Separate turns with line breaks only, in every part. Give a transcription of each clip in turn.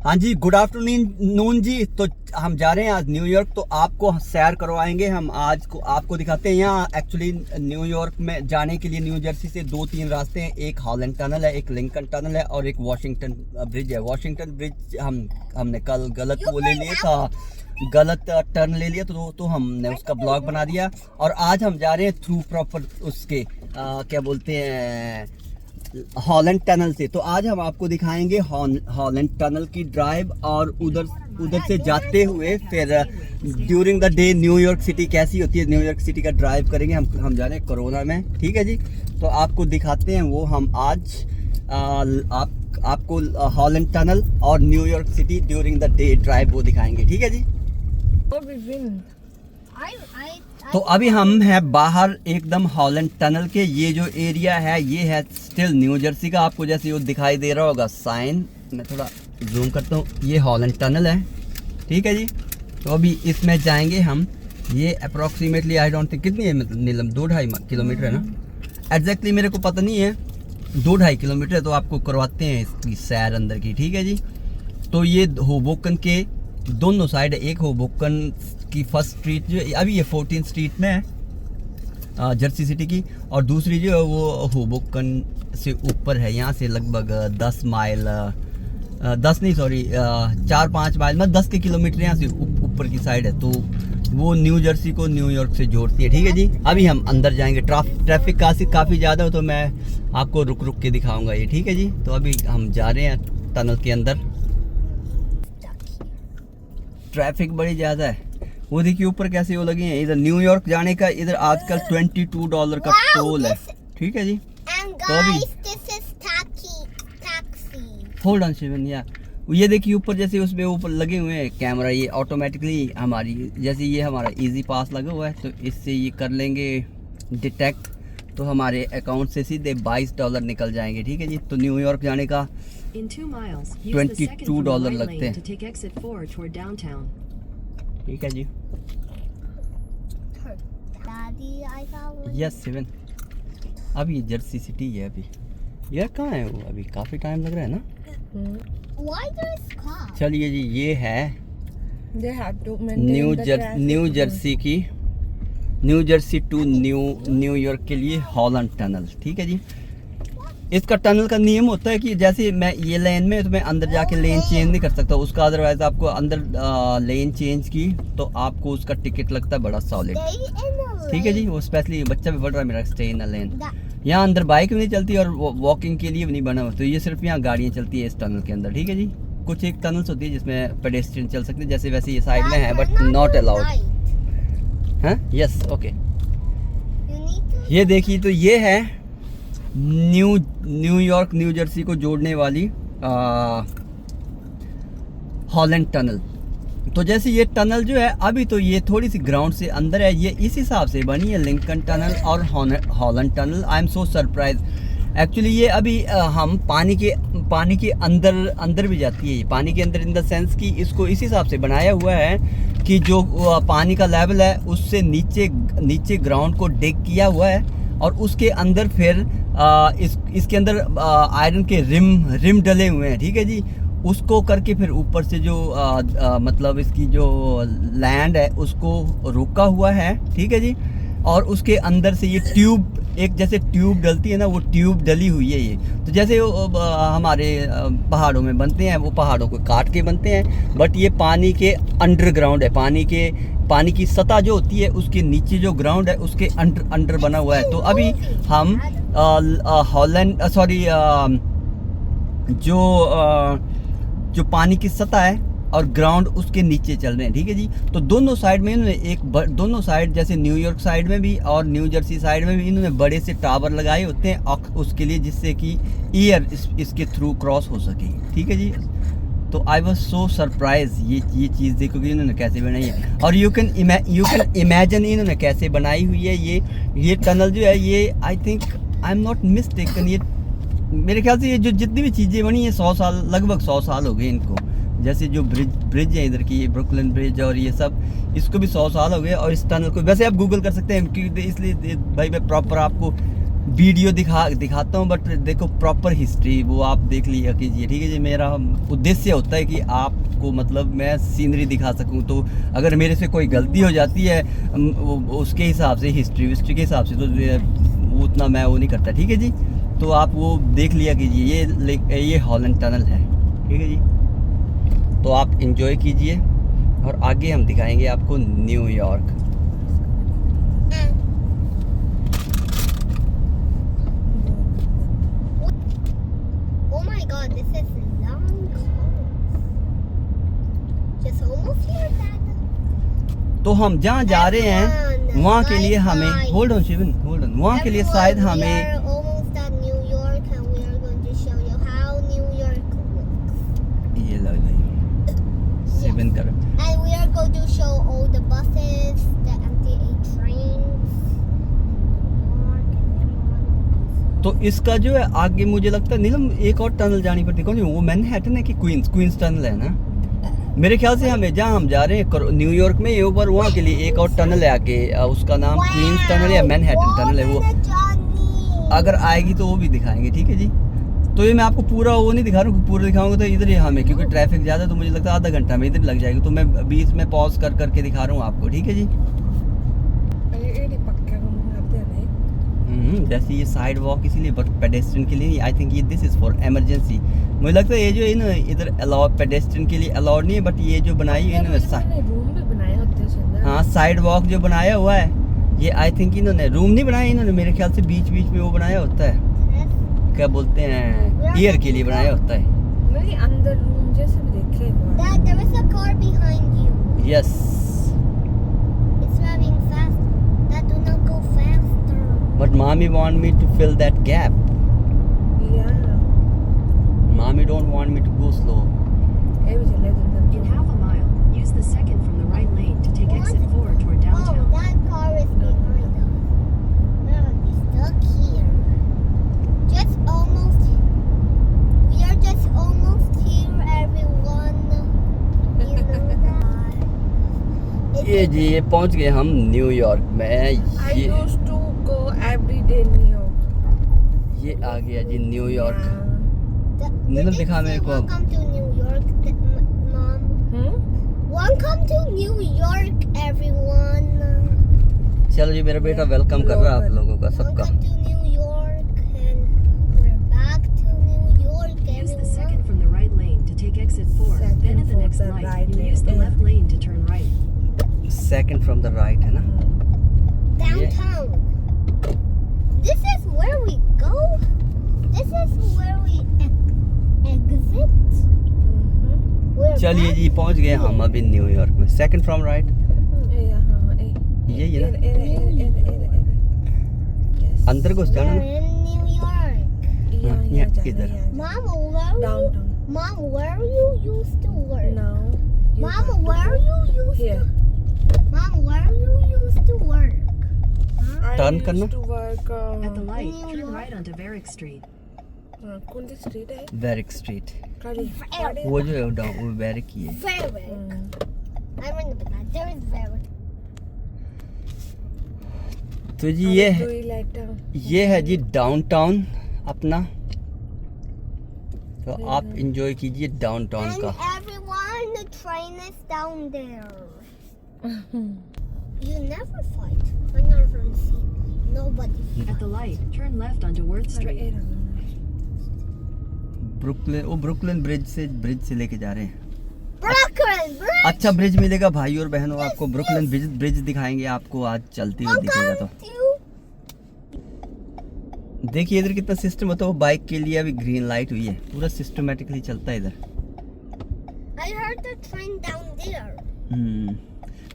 हाँ जी, good afternoon जी। तो हम जा रहे हैं आज न्यूयॉर्क, तो आपको सैर करवाएंगे हम। आज को आपको दिखाते हैं यहाँ एक्चुअली न्यूयॉर्क में जाने के लिए न्यू जर्सी से 2-3 रास्ते हैं। एक हॉलैंड टनल है, एक लिंकन टनल है और एक वॉशिंगटन ब्रिज है। वॉशिंगटन ब्रिज हमने कल गलत वो ले लिया था, गलत टर्न ले लिया, तो हमने उसका ब्लॉग बना दिया। और आज हम जा रहे हैं थ्रू प्रॉपर उसके क्या बोलते हैं, हॉलैंड टनल से। तो आज हम आपको दिखाएंगे हॉलैंड टनल की ड्राइव, और उधर से जाते हुए फिर during the day New York city कैसी होती है, न्यूयॉर्क सिटी का ड्राइव करेंगे। हम जा रहे हैं कोरोना में, ठीक है जी। तो आपको दिखाते हैं वो हम आज आपको हॉलैंड टनल और New York city during the day drive वो दिखाएंगे, ठीक है जी। तो अभी हम हैं बाहर एकदम हॉलैंड टनल के। ये जो एरिया है ये है स्टिल न्यू जर्सी का। आपको जैसे वो दिखाई दे रहा होगा साइन, मैं थोड़ा जूम करता हूँ, ये हॉलैंड टनल है, ठीक है जी। तो अभी इसमें जाएंगे हम। ये अप्रॉक्सीमेटली आई डोंट थिंक कितनी है नीलम, 2-2.5 किलोमीटर है ना, एग्जैक्टली मेरे को पता नहीं है, 2-2.5 किलोमीटर है। तो आपको करवाते हैं इसकी सैर अंदर की, ठीक है जी। तो ये होबोकन के दोनों साइड है। एक होबोकन की फर्स्ट स्ट्रीट जो अभी ये 14 स्ट्रीट में है जर्सी सिटी की, और दूसरी जो है वो होबोकन से ऊपर है। यहाँ से लगभग 10 माइल 10 नहीं सॉरी 4-5 माइल में 10 के किलोमीटर यहाँ से ऊपर की साइड है। तो वो न्यू जर्सी को न्यूयॉर्क से जोड़ती है, ठीक है जी। अभी हम अंदर जाएंगे। ट्रैफिक काफ़ी ज़्यादा हो तो मैं आपको रुक के दिखाऊंगा ये, ठीक है जी। तो अभी हम जा रहे हैं टनल के अंदर। ट्रैफिक बड़ी ज़्यादा है। वो देखिए ऊपर कैसे वो लगे हैं। इधर न्यूयॉर्क जाने का इधर आजकल $22 का टोल है, ठीक है जी। तो अभी होल्ड ऑन शिवन, या ये देखिए ऊपर जैसे उसमें ऊपर लगे हुए हैं कैमरा, ये ऑटोमेटिकली हमारी जैसे ये हमारा इजी पास लगा हुआ है तो इससे ये कर लेंगे डिटेक्ट, तो हमारे अकाउंट से सीधे $22 निकल जाएंगे, ठीक है जी। तो न्यूयॉर्क जाने का $22 लगते हैं, ठीक है जी। यस शिवन, अब ये जर्सी सिटी है। अभी यार कहाँ है वो, अभी काफ़ी टाइम लग रहा है ना। चलिए जी, ये है न्यू जर्सी टू न्यूयॉर्क के लिए हॉलैंड टनल, ठीक है जी। इसका टनल का नियम होता है कि जैसे मैं ये लेन में तो मैं अंदर जाके लेन चेंज नहीं कर सकता उसका, अदरवाइज आपको अंदर लेन चेंज की तो आपको उसका टिकट लगता है बड़ा सॉलिड, ठीक है जी। वो स्पेशली बच्चा भी पढ़ रहा है मेरा, स्टे इन लेन। यहाँ अंदर बाइक भी नहीं चलती और वॉकिंग के लिए भी नहीं बना हुआ, तो ये सिर्फ यहाँ गाड़ियाँ चलती है इस टनल के अंदर, ठीक है जी। कुछ एक टनल्स होती है जिसमें पेडेस्ट्रियन चल सकते हैं, जैसे वैसे ये साइड में है बट नॉट अलाउड है। यस ओके, ये देखिए तो ये है न्यूयॉर्क न्यू जर्सी को जोड़ने वाली हॉलैंड टनल। तो जैसे ये टनल जो है अभी तो ये थोड़ी सी ग्राउंड से अंदर है, ये इस हिसाब से बनी है लिंकन टनल और Holland tunnel. I am so surprise actually. ये अभी हम पानी के अंदर भी जाती है, पानी के अंदर इन द सेंस कि इसको इस हिसाब से बनाया हुआ है कि जो पानी का लेवल है उससे नीचे ग्राउंड को डिग किया हुआ है, और उसके अंदर फिर इसके अंदर आयरन के रिम डले हुए हैं, ठीक है जी। उसको करके फिर ऊपर से जो मतलब इसकी जो लैंड है उसको रोका हुआ है, ठीक है जी। और उसके अंदर से ये ट्यूब, एक जैसे ट्यूब डलती है ना, वो ट्यूब डली हुई है ये। तो जैसे हमारे पहाड़ों में बनते हैं, वो पहाड़ों को काट के बनते हैं, बट ये पानी के अंडरग्राउंड है। पानी की सतह जो होती है उसके नीचे जो ग्राउंड है उसके अंडर बना हुआ है। तो अभी हम हॉलैंड सॉरी जो पानी की सतह है और ग्राउंड उसके नीचे चल रहे हैं, ठीक है जी। तो दोनों साइड में इन्होंने दोनों साइड जैसे न्यूयॉर्क साइड में भी और न्यू जर्सी साइड में भी इन्होंने बड़े से टावर लगाए होते हैं उसके लिए, जिससे कि एयर इसके थ्रू क्रॉस हो सके, ठीक है जी। तो आई वॉज सो सरप्राइज ये चीज़ देखो कि इन्होंने कैसे बनाई है, और यू कैन इमेजिन इन्होंने कैसे बनाई हुई है। ये टनल जो है ये I think I am not mistaken, ये मेरे ख्याल से ये जो जितनी भी चीज़ें बनी है 100 साल, लगभग 100 साल हो गए इनको। जैसे जो ब्रिज है इधर की, ब्रुकलिन ब्रिज और ये सब, इसको भी 100 साल हो गए। और इस टनल को वैसे आप गूगल कर सकते हैं, क्योंकि इसलिए भाई मैं प्रॉपर आपको वीडियो दिखाता हूँ, बट देखो प्रॉपर हिस्ट्री वो आप देख लिया कीजिए, ठीक है जी। मेरा उद्देश्य होता है कि आपको मतलब मैं सीनरी दिखा सकूँ, तो अगर मेरे से कोई गलती हो जाती है उसके हिसाब से, हिस्ट्री के हिसाब से, तो उतना मैं वो नहीं करता, ठीक है जी। तो आप वो देख लिया कीजिए, ये हॉलैंड टनल है, ठीक है जी। तो आप इंजॉय कीजिए और आगे हम दिखाएंगे आपको New York.
Oh my God, this is long cars. Just almost here, Dad.
तो हम जहाँ जा रहे हैं वहाँ के लिए हमें hold on Shivan, hold on, वहाँ के लिए शायद हमें
We are almost at New York, and we are going to show you how New York looks.
ये लो भाई शिवन कर।
And we are going to show all the buses, the MTA trains, New York, and everyone.
तो इसका जो है आगे मुझे लगता है नीलम एक और टनल जानी पड़ती है, कौन सी वो मैनहट्टन है कि क्वींस टनल है ना, मेरे ख्याल से हमें जहाँ हम जा रहे हैं न्यूयॉर्क में ये ऊपर, वहाँ के लिए एक और टनल है आगे, उसका नाम क्वींस टनल या मैनहट्टन टनल है। वो अगर आएगी तो वो भी दिखाएंगे, ठीक है जी। तो ये मैं आपको पूरा वो नहीं दिखा रहा हूँ, पूरा दिखाऊंगा तो इधर ही हमें, क्योंकि ट्रैफिक ज़्यादा, तो मुझे लगता है आधा घंटा में इधर लग जाएगा, तो मैं बीच में पॉज करके दिखा रहा हूँ आपको, ठीक है जी। जैसे ये साइड वॉक इसीलिए, बट पेडेस्ट्रियन के लिए आई थिंक ये दिस इज़ फॉर इमरजेंसी। मुझे लगता है ये जो है ना इधर अलाउड, पेडेस्ट्रियन के लिए अलाउड नहीं है, बट ये जो बनाई है इन्होंने
रूम भी बनाए होते हैं सुंदर।
हाँ साइड वॉक जो बनाया हुआ है, ये आई थिंक इन्होंने रूम नहीं बनाया, इन्होंने मेरे ख्याल से बीच में वो बनाया होता है, क्या बोलते हैं, एयर के लिए बनाया होता है।
नहीं, अंदर रूम जैसे भी देखे एक बार।
Dad, there is a car behind you.
Yes,
It's driving fast. Dad, do not go faster.
But मामी want me to fill that gap,
Yeah.
मामी don't want me to go slow.
ये भी चले सुंदर।
In half a mile, use the second from the right lane to take exit 4 toward
Oh,
downtown.
that car is behind us. We're gonna be stuck here. Just almost. We are just almost here, everyone. You know that.
ये जी ये पहुंच गए हम New York में।
I
ये
used to go every day New York.
ये आ गया जी New York.
Yeah.
नीलम दिखा मेरे को।
Welcome to New York, Mom. Welcome to New York, everyone.
चलो जी, मेरा बेटा वेलकम कर रहा है आप लोगों का सबका।
Welcome to New York, and we're back to New York,
Use the
everyone.
second from the right lane to take exit 4.
Second
Then at the
from
next
the
light,
right
you
lane.
use the left lane to turn right.
Second from the right है ना।
Downtown. This is where we go. This is where we exit. We're
चलिए
back
जी पहुंच गए हम अभी New York में। Second from right यही है ना, अंदर घुस जाना
We're
ना।
in New York.
इधर।
Mom, where you?
Downtown.
Mom, where you used to work?
Now.
Mom, where you used
Here.
to? Mom, where you used to work?
I
Turn
used
करना।
to work,
At the light,
New
turn
York.
right onto Varick Street.
कौन सी street है?
Baric street,
काली।
वो जो है वो down वो baric की है।
Very. I remember that. There is very.
तो जी ये है जी डाउनटाउन अपना, तो आप इंजॉय कीजिए डाउनटाउन
And
का।
everyone, the train is down there. You never fight. I never see nobody.
At the light, turn left onto Worth Street.
Brooklyn bridge से लेके जा रहे हैं।
Brooklyn Bridge.
अच्छा ब्रिज मिलेगा भाई और बहनों, आपको ब्रुकलिन ब्रिज दिखाएंगे आपको आज चलते हुए दिखेगा। तो देखिए इधर कितना सिस्टम होता है, वो बाइक के लिए अभी ग्रीन लाइट हुई है, पूरा सिस्टमेटिकली चलता है इधर।
I heard the train down there.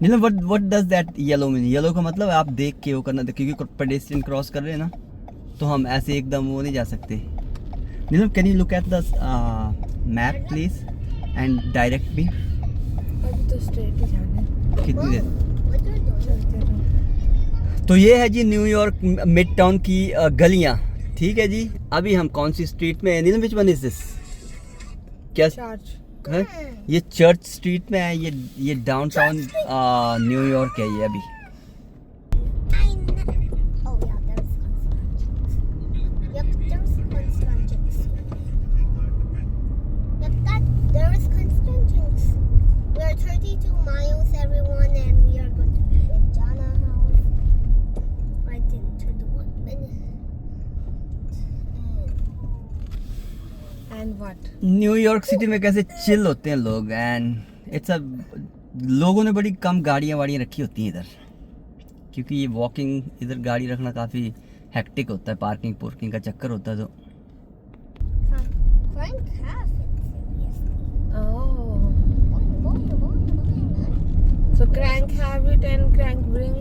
Neelam what does that yellow mean? Yellow का मतलब आप देख के वो करना, क्योंकि पेडेस्ट्रियन क्रॉस कर रहे हैं ना, तो हम ऐसे एकदम वो नहीं जा सकते। Neelam can you look at the map please and direct me.
अभी तो स्ट्रेट ही जाना है।
कितनी देर?
What are you doing?
चलते रहो।
तो ये है जी न्यूयॉर्क मिड टाउन की गलियाँ, ठीक है जी। अभी हम कौन सी स्ट्रीट में है Neelam? Which one is this? क्या
चार्ज।
है? ये चर्च स्ट्रीट में है, ये डाउनटाउन न्यूयॉर्क है ये अभी।
I know. Oh yeah, there's construction. There is Constantine. We are 32 miles, everyone, and we are going to be in Jana house. I didn't turn the 1 minute.
And what?
New York city में कैसे chill होते हैं लोग and it's a लोगों ने बड़ी कम गाड़ियाँ वाड़ियाँ रखी होती हैं इधर, क्योंकि ये वॉकिंग इधर गाड़ी रखना काफ़ी हेक्टिक होता है, पार्किंग पुर्किंग का चक्कर होता है। तो
Frank has it, seriously.
Oh.
Boing, boing, boing, boing.
So crank have it and crank bring.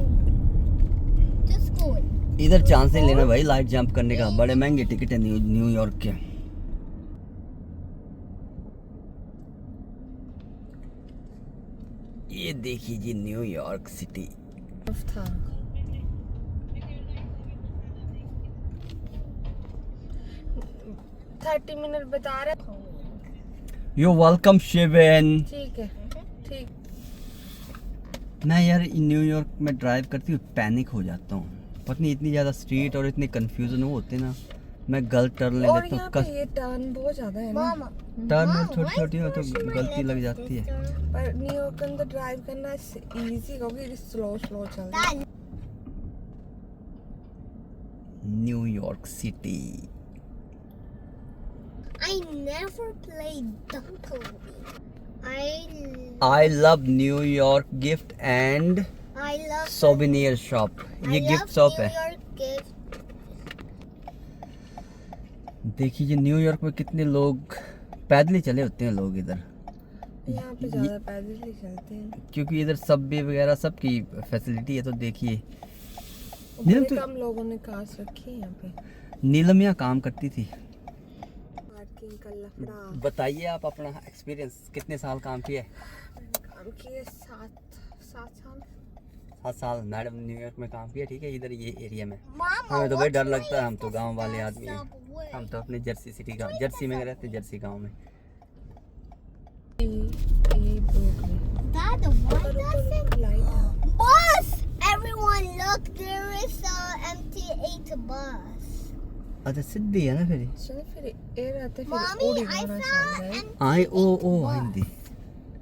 To school.
इधर चांस नहीं लेना भाई लाइट जंप करने का, बड़े महंगे टिकट है न्यूयॉर्क के। ये देखिए जी न्यूयॉर्क सिटी।
था 30 मिनट बता रहे।
You welcome Shiven.
ठीक है, ठीक।
मैं यार न्यूयॉर्क में ड्राइव करती हूँ पैनिक हो जाता हूँ, पता नहीं इतनी ज़्यादा स्ट्रीट और इतने कंफ्यूजन वो होते ना, मैं गलत टर्न ले
और
लेता
यहाँ
हूँ।
पे ये टर्न बहुत ज्यादा है ना।
Mama.
टर्न
Mom,
छोटी
why
छोटी हो तो
is she my
गलती लग
little
जाती है।
sister?
पर न्यूयॉर्क के अंदर ड्राइव करना इजी क्योंकि स्लो स्लो चलता है।
Dad,
New York city.
I never played Dunkley.
I love New York gift and
I love
souvenir shop. ये
I
गिफ्ट
love
शॉप है।
New York gift.
देखिए जी न्यूयॉर्क में कितने लोग पैदल ही चले होते हैं लोग इधर,
यहाँ पे ज्यादा पैदल ही चलते हैं।
क्योंकि इधर सबवे वगैरह सबकी फैसिलिटी है। तो देखिए
बड़े
तो-
कम लोगों ने कार्स रखी है यहाँ पे।
नीलम यहाँ काम करती थी।
पार्किंग का लफड़ा।
बताइए आप अपना एक्सपीरियंस, कितने साल काम किया है?
काम किए 7 साल।
7 साल मैडम न्यूयॉर्क में काम किया। ठीक है, इधर ये एरिया में
Mama,
हमें तो भाई डर
what's
लगता है, हम
with
तो
the
गांव वाले आदमी हैं।
subway?
हम तो अपने जर्सी सिटी गाँव जर्सी में रहते, जर्सी गांव में।
ये ब्रोक में।
Dad, why doesn't
लाइट है।
bus? Everyone, look, there is a MT8 bus.
अच्छा सीधी है ना फिर ये?
चलो फिर ये रहते फिर
Mommy,
उड़ी
I
गाना
saw
चल रहा है।
I oh
MT8
oh
bus.
Hindi.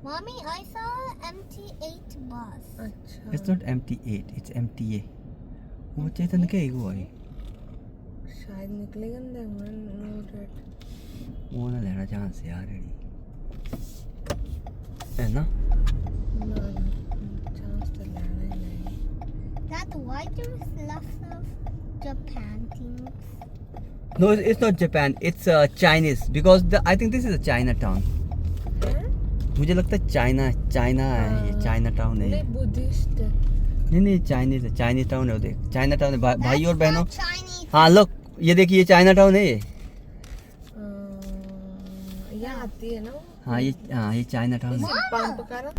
Mommy, I saw MT8 bus.
अच्छा।
It's not MT8, it's MTA। वो चेतन के वो है
शायद निकलेगा ना नो रेट।
वो ना लेना चांस यार है ना।
ना चांस तो लेना ही नहीं।
Dad, why there is lots of Japan things?
No, it's not Japan. It's Chinese because I think this is a Chinatown.
हैं?
मुझे लगता है चाइना है ये, चाइना टाउन है ये।
नहीं बुद्धिस्ट।
नहीं चाइनीज है, चाइनीज टाउन है वो। देख चाइना टाउन है भाई और
That's
बहनों।
not Chinese.
हाँ लोग ये देखिए ये चाइना टाउन है ये।
यहाँ आती है ना वो।
हाँ ये चाइना टाउन है।
इसी पंप का ना।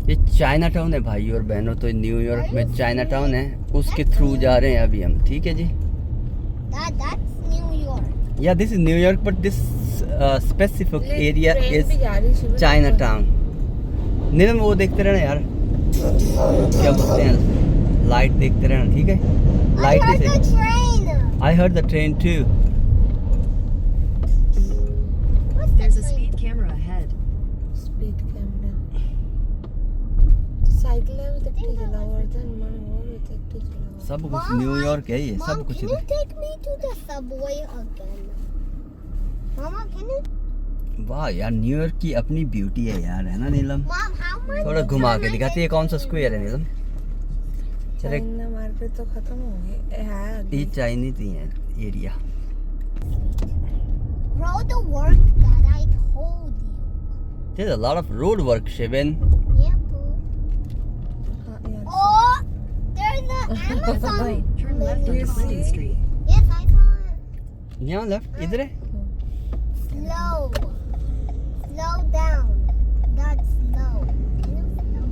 ये चाइना टाउन है भाई और बहनों। तो न्यूयॉर्क में चाइना टाउन है, उसके थ्रू जा रहे हैं अभी हम। ठीक है जी।
Dad, that's New York.
या this is New York but this specific area
train
is
भी जा रही है शिविर
चाइना
पर।
टाउन। नीलम वो देखते रहना यार, क्या बोलते हैं, लाइट देखते रहना। ठीक है,
I
लाइट
heard the
से
train.
I heard the train too.
What's the
There's a
train?
speed camera ahead.
Speed camera. Cycle है वो तक चला और धन मन वो तक चला।
सब कुछ
Mom,
न्यूयॉर्क है ये,
Mom,
सब कुछ
can you
इधर।
take me to the subway again? Mama, can you?
वाह यार न्यूयॉर्क की अपनी ब्यूटी है यार, है ना नीलम।
Mom, how much?
थोड़ा घुमा के दिखाती है कौन सा स्क्वायर है नीलम। चले
चाइना मार्केट तो खत्म हो गई है
ये
अभी।
चाइनीज ही है area.
Road the work that I told you.
There's a lot of road work, Shivan.
Yeah, boo.
हाँ, यहाँ से।
Oh, there's an Amazon.
Right, turn left
You
onto Clinton
see?
Street.
Yes, I saw it.
यहाँ left इधर है।
Slow. Slow down. That's slow. Can you slow?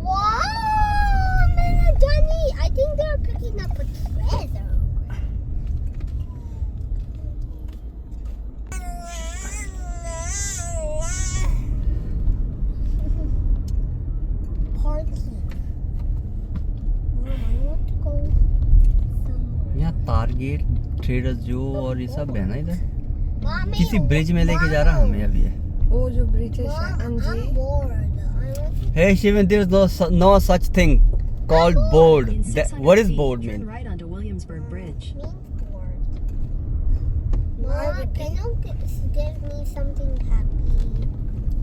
Wow, man, Johnny. I think they're picking up a treasure. Parking. Mom, I want to go somewhere.
यहाँ target, traders जो और ये सब है ना इधर।
Mommy,
किसी ब्रिज में लेके जा रहा
wow.
हमें अभी है।
वो जो ब्रिज है
Mom,
अंजी
I'm bored. I want to
Hey Shivan, there is no such thing called board.
In
That,
600
what is
feet,
board
turn
mean?
right onto Williamsburg Bridge.
mean bored.
Why
Mom,
would
can you give me something happy?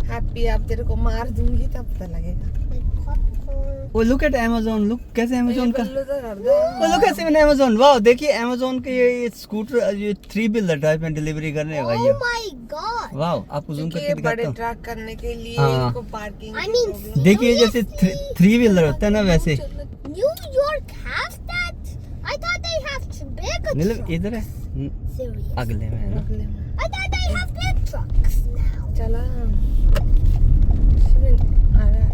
Happy अब तेरे को मार दूंगी तब पता लगेगा
Like popcorn.
Oh, look at Amazon. Look कैसे Amazon का.
बल्लू तो कर दे
Oh, look at even Amazon. Wow, देखिए Amazon के ये स्कूटर ये 3 व्हीलर टाइप में डिलीवरी कर रहे हैं भाई.
Oh my god.
वाओ, आपको जूम
क्योंकि
करके
ये
दिखाता
बड़े
हूँ.
ट्रक करने के लिए
हाँ।
इनको पार्किंग
I mean,
देखिए जैसे 3 व्हीलर होता है ना वैसे.
New York has that? I thought they have bigger
Neelam
trucks.
इधर है.
Serious.
अगले में है ना.
I thought they have big trucks now.
चला शिविन आ रहा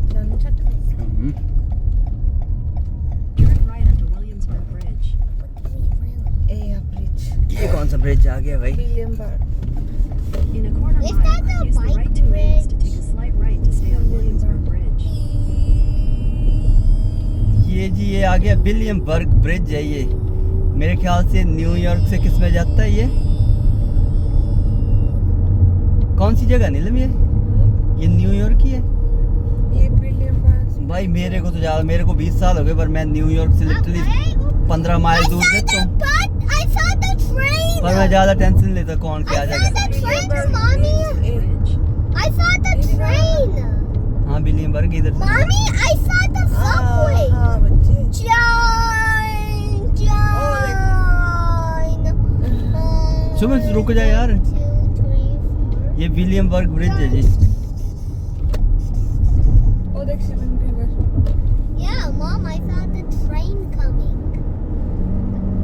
चल
हम्म.
Turn right onto Williamsburg Bridge.
ए ब्रिज
ये कौन सा ब्रिज आ गया भाई?
विलियमबर्ग
In a quarter
Is that
mile,
the
use the
bike
right 2 lanes to
bridge?
take a slight right to stay on Williamsburg Bridge.
ये जी ये आ गया विलियमबर्ग ब्रिज है ये. मेरे ख्याल से न्यूयॉर्क से किस में जाता है ये? कौन सी जगह नीलम ये न्यूयॉर्क ही है.
ये विलियमबर्ग
भाई मेरे को तो ज्यादा मेरे को 20 साल हो गए पर मैं न्यूयॉर्क से लिटरली 15 माइल दूर रहता हूँ.
I saw the train.
पर मैं ज्यादा टेंशन नहीं लेता कौन क्या
I saw
जगह.
the train, mommy.
Bridge.
I saw the train.
हाँ विलियमबर्ग इधर से.
Mommy, I saw the subway.
हाँ बच्चे
Join, join.
सुबह रुक जा यार.
2, 3, 4.
ये विलियमबर्ग ब्रिज है जी.
ओ देख Shivin river
Yeah, Mom, I saw the train coming.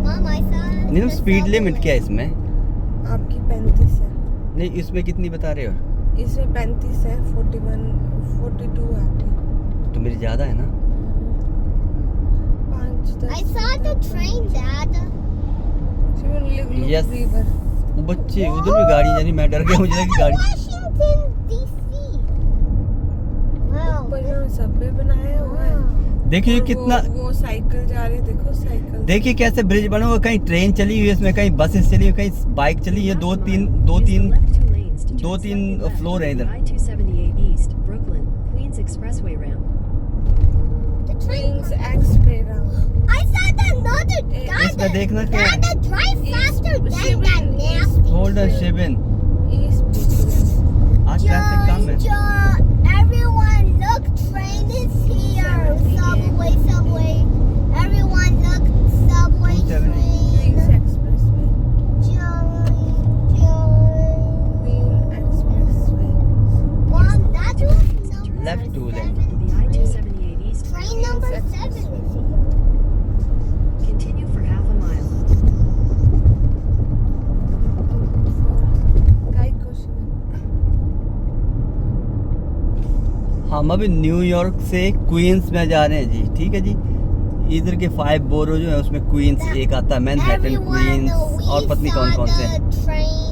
Mom, I saw.
Neelam
the
speed limit
subway.
क्या है इसमें?
आपकी 35 है
नहीं इसमें कितनी बता रहे हो?
इसमें 35 है 41 42 है आपकी
तो मेरी ज्यादा है ना.
5
I saw the train, Dad.
Shivin
Yes.
River
वो बच्चे उधर भी गाड़ी जानी. मैं डर गया मुझे लगी गाड़ी.
Washington, D.C. Wow.
ऊपर में सबवे बनाया हुआ है
देखिए ये
और
कितना.
वो साइकिल जा रही है देखो साइकिल
देखिए कैसे ब्रिज बना हुआ. कहीं ट्रेन चली हुई है इसमें, कहीं बसेस चली हुई, कहीं बाइक चली है. दो
Half
तीन
mile, use the left 2 lanes to turn
दो तीन
slightly left
फ्लोर है
onto
इधर.
I-278 East, Brooklyn, Queens Expressway ramp.
The train.
Queens Express
I saw the another guy.
इसमें देखना क्या है?
Dad, drive faster than that
Shivan,
nasty.
Hold on Shivin.
East
आज traffic कम है.
John, everyone, look, train is here. Subway, subway. Everyone, look, subway
278.
Queens
train.
Expressway
John, John.
Queen expressway
Mom, that was number
Left 2 lane.
7.
The I-278 East
Train
ramp.
number
Queens
7 is
Expressway.
here.
Continue for half a mile.
Guide को शिविन
हम अभी New York से queen's में जा रहे हैं जी. ठीक है जी. इधर के 5 बोरो जो है उसमें क्वींस एक आता है. मैनहट्टन,
Everyone,
क्वींस
we
और पत्नी
saw
कौन कौन से.
the train